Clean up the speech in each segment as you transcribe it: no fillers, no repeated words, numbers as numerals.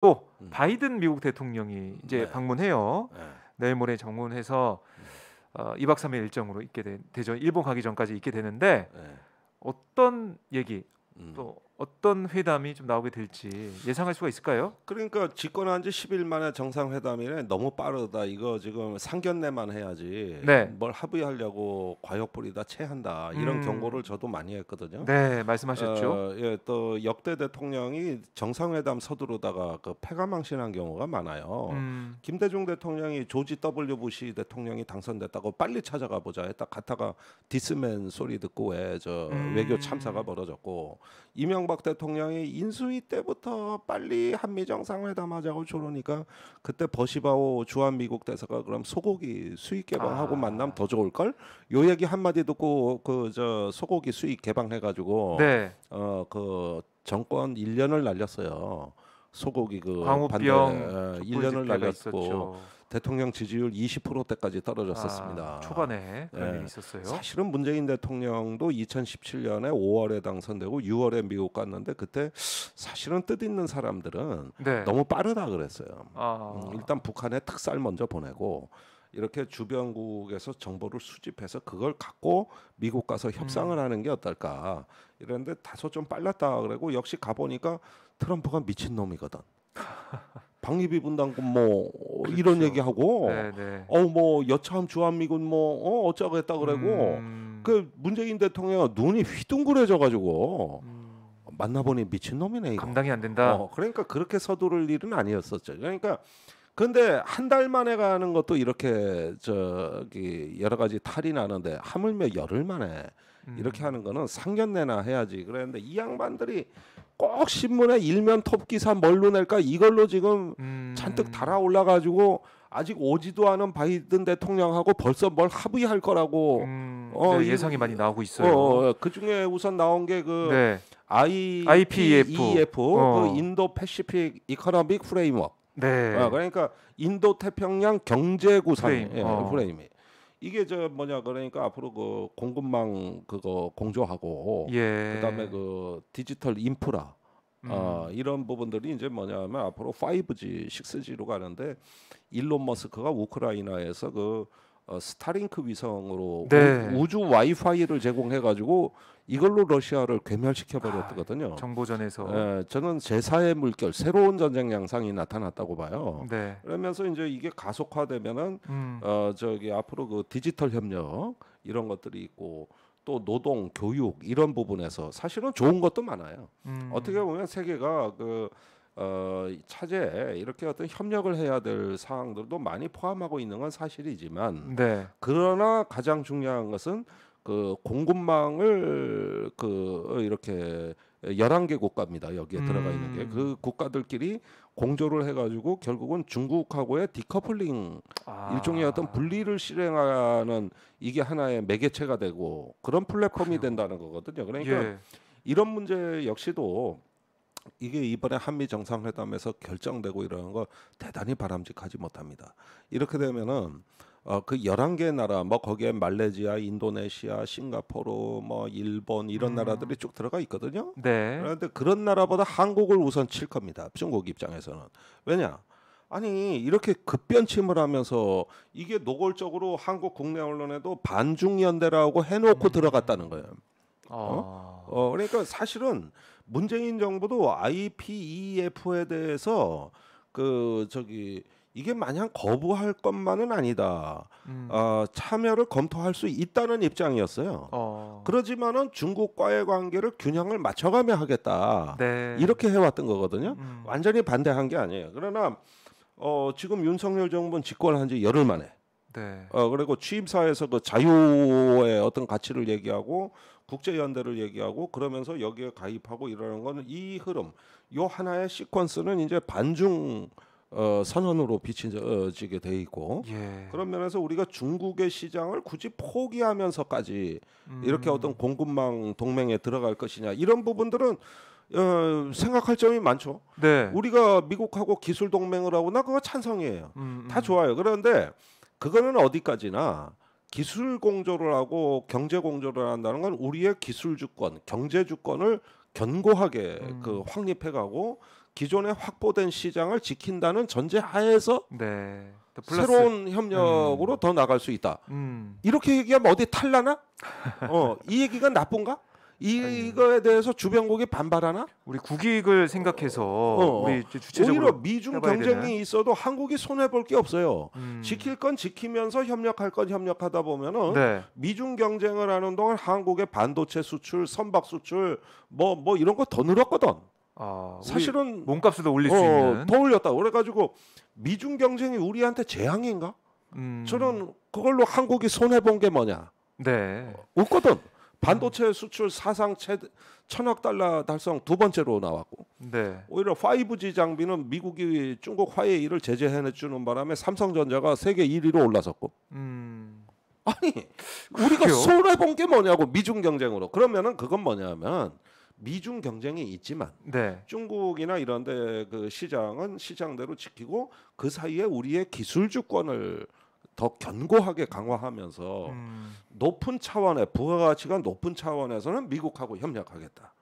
또 음. 바이든 미국 대통령이 이제 네. 방문해요. 네. 내일 모레 방문해서 2박 3일 일정으로 되죠. 일본 가기 전까지 있게 되는데 네. 어떤 얘기 음. 또 어떤 회담이 좀 나오게 될지 예상할 수가 있을까요? 그러니까 집권한 지 10일 만에 정상회담이래. 너무 빠르다. 이거 지금 상견례만 해야지. 네. 뭘 합의하려고 과욕 부리다 체한다. 이런 경고를 저도 많이 했거든요. 네, 말씀하셨죠. 예, 또 역대 대통령이 정상회담 서두르다가 그 패가망신한 경우가 많아요. 김대중 대통령이 조지 W 부시 대통령이 당선됐다고 빨리 찾아가 보자 했다 갔다가 디스맨 소리 듣고 왜 저 외교 참사가 벌어졌고, 이명박 대통령이 인수위 때부터 빨리 한미 정상회담 하자고 조르니까 그때 버시바오 주한미국 대사가 그럼 소고기 수입 개방하고 만나면 더 좋을 걸? 요 얘기 한마디 듣고 그 저 소고기 수입 개방해 가지고 네. 그 정권 1년을 날렸어요. 소고기 그 반대 광우병 촛불 1년을 집회가 날렸고 있었죠. 대통령 지지율 20%대까지 떨어졌었습니다. 초반에 그런 일이 예. 있었어요. 사실은 문재인 대통령도 2017년에 5월에 당선되고 6월에 미국 갔는데 그때 사실은 뜻있는 사람들은 네. 너무 빠르다 그랬어요. 아, 일단 북한에 특살 먼저 보내고 이렇게 주변국에서 정보를 수집해서 그걸 갖고 미국 가서 협상을 하는 게 어떨까 이랬는데 다소 좀 빨랐다 그러고, 역시 가보니까 트럼프가 미친 놈이거든. 방위비 분담금 뭐 이런 그렇죠. 얘기하고 네, 네. 뭐 여차함 주한미군 뭐 어쩌고 했다 그러고, 그 문재인 대통령 눈이 휘둥그레져 가지고 만나보니 미친놈이네 이거. 감당이 안 된다. 그러니까 그렇게 서두를 일은 아니었었죠. 그러니까 근데 한 달 만에 가는 것도 이렇게 저기 여러 가지 탈이 나는데 하물며 열흘 만에 이렇게 하는 거는 상견례나 해야지. 그랬는데 이 양반들이 꼭 신문에 일면 톱 기사 뭘로 낼까 이걸로 지금 잔뜩 달아올라 가지고 아직 오지도 않은 바이든 대통령하고 벌써 뭘 합의할 거라고 네, 예상이 많이 나오고 있어요. 그 중에 우선 나온 게 그 네. IPEF 그 어. 인도 패시픽 이코노믹 프레임워크. 네. 그러니까 인도 태평양 경제 구상 프레임. 프레임이 이게 저 뭐냐 그러니까 앞으로 그 공급망 그거 공조하고 예. 그다음에 그 디지털 인프라 이런 부분들이 이제 뭐냐면 앞으로 5G, 6G로 가는데 일론 머스크가 우크라이나에서 그 스타링크 위성으로 네. 우주 와이파이를 제공해 가지고 이걸로 러시아를 괴멸시켜 버렸거든요. 정보전에서. 저는 제4의 물결, 새로운 전쟁 양상이 나타났다고 봐요. 네. 그러면서 이제 이게 가속화되면은 저기 앞으로 그 디지털 협력 이런 것들이 있고 또 노동, 교육 이런 부분에서 사실은 좋은 것도 많아요. 어떻게 보면 세계가 그 차제에 이렇게 어떤 협력을 해야 될 사항들도 많이 포함하고 있는 건 사실이지만, 네. 그러나 가장 중요한 것은 그 공급망을 그 이렇게 11개 국가입니다. 여기에 들어가 있는 게 그 국가들끼리 공조를 해가지고 결국은 중국하고의 디커플링 일종의 어떤 분리를 실행하는 이게 하나의 매개체가 되고 그런 플랫폼이 된다는 거거든요. 그러니까 이런 문제 역시도 이게 이번에 한미 정상회담에서 결정되고 이러는 거 대단히 바람직하지 못합니다. 이렇게 되면은 그 11개 나라 뭐 거기에 말레이시아, 인도네시아, 싱가포르, 뭐 일본 이런 나라들이 쭉 들어가 있거든요. 네. 그런데 그런 나라보다 한국을 우선 칠 겁니다. 중국 입장에서는. 왜냐? 아니 이렇게 급변침을 하면서 이게 노골적으로 한국 국내 언론에도 반중연대라고 해놓고 들어갔다는 거예요. 그러니까 사실은 문재인 정부도 IPEF에 대해서 그 저기 이게 마냥 거부할 것만은 아니다. 참여를 검토할 수 있다는 입장이었어요. 그러지만은 중국과의 관계를 균형을 맞춰가며 하겠다. 네. 이렇게 해왔던 거거든요. 완전히 반대한 게 아니에요. 그러나 지금 윤석열 정부는 집권한 지 열흘 만에. 네. 그리고 취임사에서 그 자유의 어떤 가치를 얘기하고 국제 연대를 얘기하고 그러면서 여기에 가입하고 이러는 거는 이 흐름, 요 하나의 시퀀스는 이제 반중 선언으로 비춰지게 돼 있고, 그런 면에서 우리가 중국의 시장을 굳이 포기하면서까지 이렇게 어떤 공급망 동맹에 들어갈 것이냐 이런 부분들은 생각할 점이 많죠. 네. 우리가 미국하고 기술 동맹을 하고 나 그거 찬성이에요. 다 좋아요. 그런데 그거는 어디까지나 기술 공조를 하고 경제 공조를 한다는 건 우리의 기술 주권, 경제 주권을 견고하게 그 확립해가고 기존에 확보된 시장을 지킨다는 전제 하에서 네. 또 플러스. 새로운 협력으로 더 나갈 수 있다. 이렇게 얘기하면 어디 탈라나? 이 얘기가 나쁜가? 이거에 대해서 주변국이 반발하나? 우리 국익을 생각해서 우리 이제 주체적으로 오히려 미중 해봐야 경쟁이 되는. 있어도 한국이 손해 볼 게 없어요. 지킬 건 지키면서 협력할 건 협력하다 보면은 네. 미중 경쟁을 하는 동안 한국의 반도체 수출, 선박 수출 뭐 이런 거 더 늘었거든. 우리 사실은 몸값을 더 올릴 수 있는. 더 올렸다. 그래가지고 미중 경쟁이 우리한테 재앙인가? 저는 그걸로 한국이 손해 본 게 뭐냐? 네. 없거든. 반도체 수출 사상 최대 1,000억 달러 달성 두 번째로 나왔고, 네. 오히려 5G 장비는 미국이 중국 화웨이를 제재해주는 바람에 삼성전자가 세계 1위로 올라섰고. 아니 우리가 그래요? 손해 본 게 뭐냐고 미중 경쟁으로. 그러면은 그건 뭐냐면 미중 경쟁이 있지만 네. 중국이나 이런데 그 시장은 시장대로 지키고 그 사이에 우리의 기술 주권을 더 견고하게 강화하면서 높은 차원의 부가가치가 높은 차원에서는 미국하고 협력하겠다.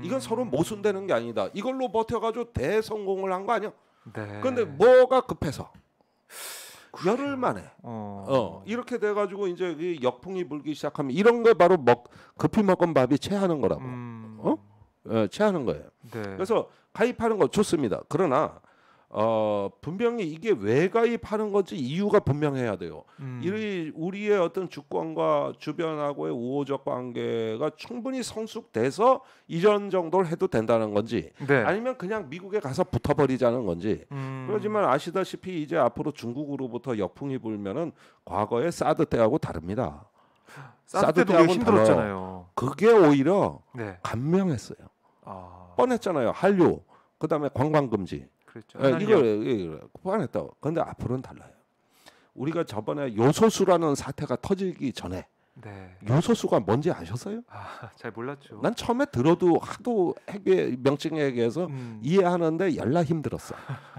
이건 서로 모순되는 게 아니다. 이걸로 버텨가지고 대성공을 한 거 아니야? 네. 그런데 뭐가 급해서 열흘 만에 이렇게 돼가지고 이제 이 역풍이 불기 시작하면 이런 거 바로 급히 먹은 밥이 체하는 거라고. 체하는 거예요. 네. 그래서 가입하는 거 좋습니다. 그러나 분명히 이게 왜 가입하는 건지 이유가 분명해야 돼요. 우리의 어떤 주권과 주변하고의 우호적 관계가 충분히 성숙돼서 이전 정도를 해도 된다는 건지, 네. 아니면 그냥 미국에 가서 붙어버리자는 건지. 그렇지만 아시다시피 이제 앞으로 중국으로부터 역풍이 불면은 과거의 사드 때하고 다릅니다. 사드 때도 우리가 힘들었잖아요. 그게 오히려 네. 간명했어요. 뻔했잖아요. 한류, 그다음에 관광 금지. 그렇죠. 이걸 뻔했다. 그런데 앞으로는 달라요. 우리가 저번에 요소수라는 사태가 터지기 전에 네. 요소수가 뭔지 아셨어요? 잘 몰랐죠. 난 처음에 들어도 하도 명칭에 얘기해서 이해하는데 열나 힘들었어.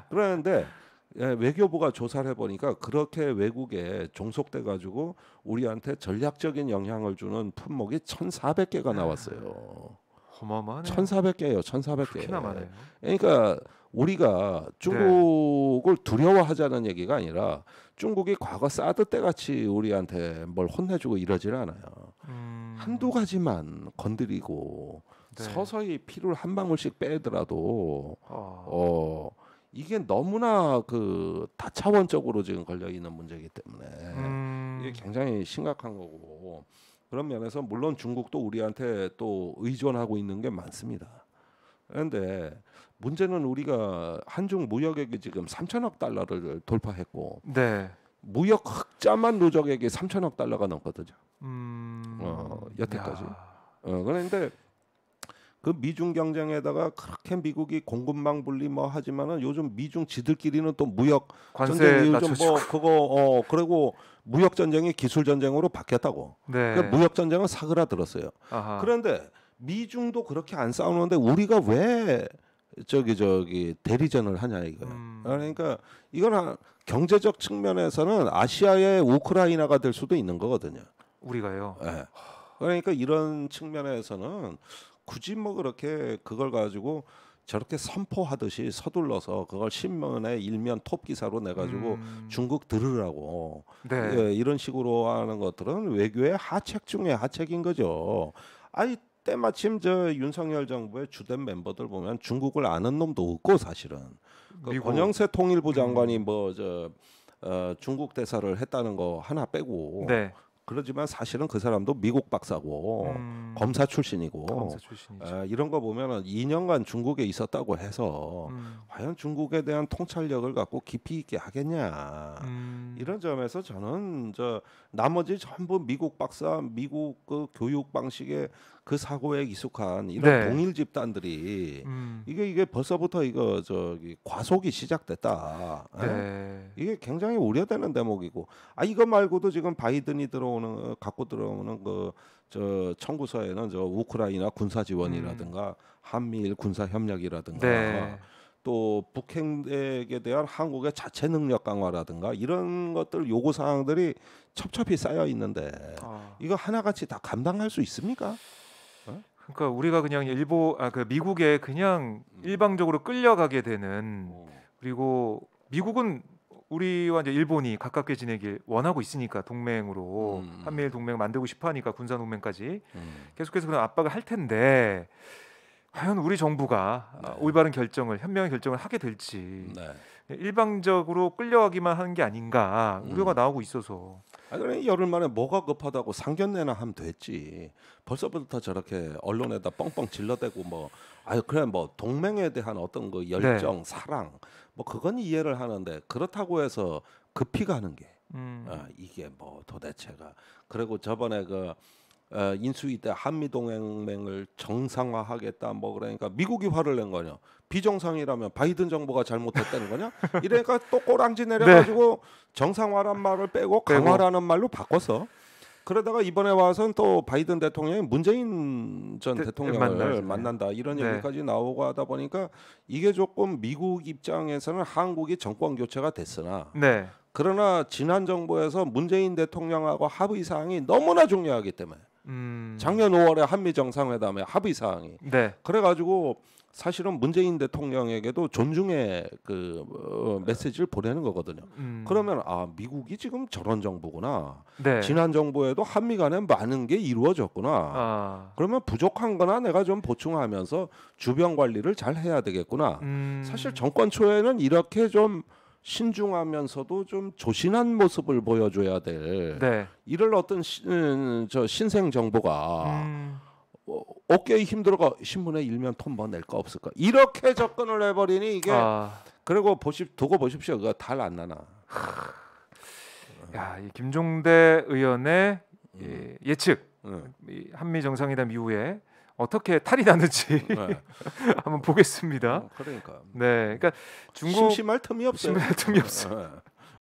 그런데 외교부가 조사를 해보니까 그렇게 외국에 종속돼 가지고 우리한테 전략적인 영향을 주는 품목이 1,400개가 나왔어요. 어마어마하네요. 1,400개예요. 1,400개. 그렇게나 많아요. 그러니까 우리가 중국을 두려워하자는 얘기가 아니라 중국이 과거 사드 때 같이 우리한테 뭘 혼내주고 이러질 않아요. 한두 가지만 건드리고 서서히 피를 한 방울씩 빼더라도 이게 너무나 그 다차원적으로 지금 걸려 있는 문제이기 때문에 이게 굉장히 심각한 거고, 그런 면에서 물론 중국도 우리한테 또 의존하고 있는 게 많습니다. 그런데 문제는 우리가 한중 무역액이 지금 3천억 달러를 돌파했고, 네. 무역 흑자만 누적액이 3천억 달러가 넘거든요. 여태까지. 그런데 그 미중 경쟁에다가 그렇게 미국이 공급망 분리 뭐 하지만은 요즘 미중 지들끼리는 또 무역 관세 전쟁이 요즘 낮춰주고. 뭐 그거 그리고 무역 전쟁이 기술 전쟁으로 바뀌었다고. 네. 그러니까 무역 전쟁은 사그라들었어요. 그런데 미중도 그렇게 안 싸우는데 우리가 왜 저기 대리전을 하냐 이거야. 그러니까 이건 경제적 측면에서는 아시아의 우크라이나가 될 수도 있는 거거든요. 우리가요. 네. 그러니까 이런 측면에서는 굳이 뭐 그렇게 그걸 가지고 저렇게 선포하듯이 서둘러서 그걸 신문에 일면 톱 기사로 내 가지고 중국 들으라고 이런 식으로 하는 것들은 외교의 하책 중에 하책인 거죠. 아니 때마침 저 윤석열 정부의 주된 멤버들 보면 중국을 아는 놈도 없고 사실은 그 권영세 통일부 장관이 뭐 중국 대사를 했다는 거 하나 빼고 그러지만 사실은 그 사람도 미국 박사고 검사 출신이고 이런 거 보면은 2년간 중국에 있었다고 해서 과연 중국에 대한 통찰력을 갖고 깊이 있게 하겠냐 이런 점에서 저는 나머지 전부 미국 박사, 미국 그 교육 방식의 그 사고에 익숙한 이런 동일 집단들이 이게 벌써부터 이거 과속이 시작됐다. 이게 굉장히 우려되는 대목이고, 이거 말고도 지금 바이든이 갖고 들어오는 그 청구서에는 우크라이나 군사 지원이라든가 한미일 군사 협력이라든가 또 북핵에 대한 한국의 자체 능력 강화라든가 이런 것들 요구 사항들이 첩첩이 쌓여 있는데 이거 하나같이 다 감당할 수 있습니까? 그러니까 우리가 그냥 그 미국에 그냥 일방적으로 끌려가게 되는, 그리고 미국은 우리와 이제 일본이 가깝게 지내길 원하고 있으니까 동맹으로 한미일 동맹 만들고 싶어하니까 군사 동맹까지 계속해서 그런 압박을 할 텐데 과연 우리 정부가 올바른 결정을 현명한 결정을 하게 될지 네. 일방적으로 끌려가기만 하는 게 아닌가 우려가 나오고 있어서. 그래 열흘 만에 뭐가 급하다고 상견례나 하면 됐지. 벌써부터 저렇게 언론에다 뻥뻥 질러대고 뭐 그래 뭐 동맹에 대한 어떤 그 열정, 사랑 뭐 그건 이해를 하는데 그렇다고 해서 급히 가는 게 이게 뭐 도대체가. 그리고 저번에 그 인수위 때 한미 동맹을 정상화하겠다 뭐 그러니까 미국이 화를 낸 거냐? 비정상이라면 바이든 정부가 잘못했다는 거냐? 이러니까 또 꼬랑지 내려가지고 정상화란 말을 빼고 강화라는 말로 바꿨어. 그러다가 이번에 와서는 또 바이든 대통령이 문재인 전 대통령을 만난다 이런 얘기까지 나오고 하다 보니까 이게 조금 미국 입장에서는 한국이 정권 교체가 됐으나 그러나 지난 정부에서 문재인 대통령하고 합의 사항이 너무나 중요하기 때문에 작년 5월에 한미 정상회담의 합의 사항이 그래가지고 사실은 문재인 대통령에게도 존중의 그 메시지를 보내는 거거든요. 그러면 미국이 지금 저런 정부구나. 지난 정부에도 한미 간에 많은 게 이루어졌구나. 그러면 부족한 거나 내가 좀 보충하면서 주변 관리를 잘 해야 되겠구나. 사실 정권 초에는 이렇게 좀 신중하면서도 좀 조신한 모습을 보여줘야 될 이럴 어떤 신생 정부가 어깨에 힘들어가 신문에 일면 톤 뭐 낼 거 없을까 이렇게 접근을 해버리니 이게 그리고 두고 보십시오. 그거 달 안 나나. 야, 이 김종대 의원의 예측 이 한미 정상회담 이후에 어떻게 탈이 나는지 한번 보겠습니다. 그러니까. 그러니까 중국 심심할 틈이 없어요. 심심할 틈이 없어.